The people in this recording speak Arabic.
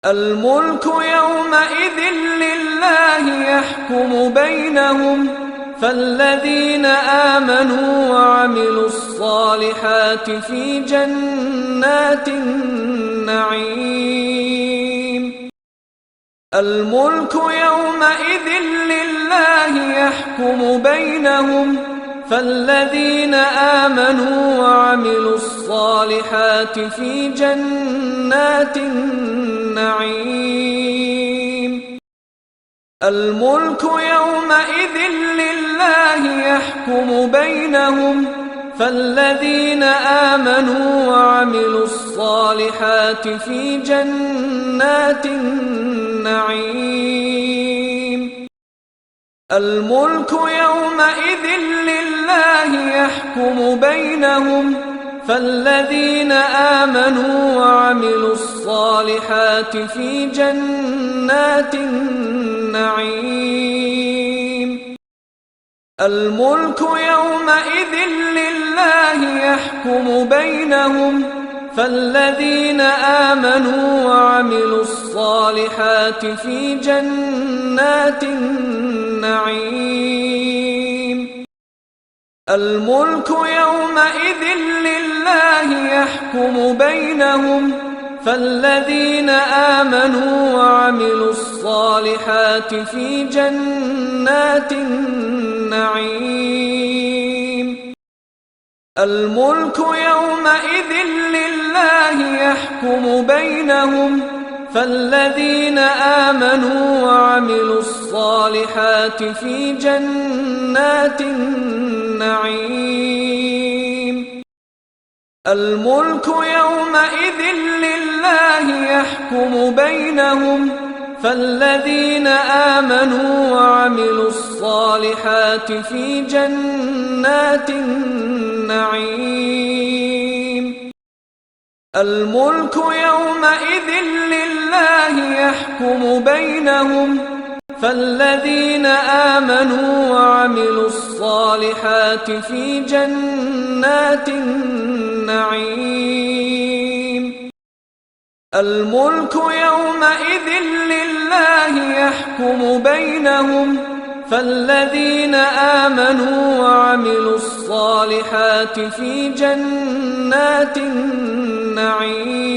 الملك يومئذ لله يحكم بينهم فالذين آمنوا وعملوا الصالحات في جنات النعيم. الملك يومئذ لله يحكم بينهم فالذين آمنوا وعملوا الصالحات في جنات النعيم. الملك يومئذ لله يحكم بينهم فالذين آمنوا وعملوا الصالحات في جنات النعيم. الملك يومئذ لله يحكم بينهم فالذين آمنوا وعملوا الصالحات في جنات النعيم. الملك يومئذ لله يحكم بينهم فالذين آمنوا وعملوا الصالحات في جنات النعيم. الملك يومئذ لله يحكم بينهم فالذين آمنوا وعملوا الصالحات في جنات النعيم. الملك يومئذ لله يحكم بينهم فالذين آمنوا وعملوا الصالحات في جنات النعيم. الملك يومئذ لله يحكم بينهم فالذين آمنوا وعملوا الصالحات في جنات النعيم. الملك يومئذ لله يحكم بينهم فالذين آمنوا وعملوا الصالحات في جنات النعيم. الملك يومئذ لله يحكم بينهم فالذين آمنوا وعملوا الصالحات في جنات النعيم.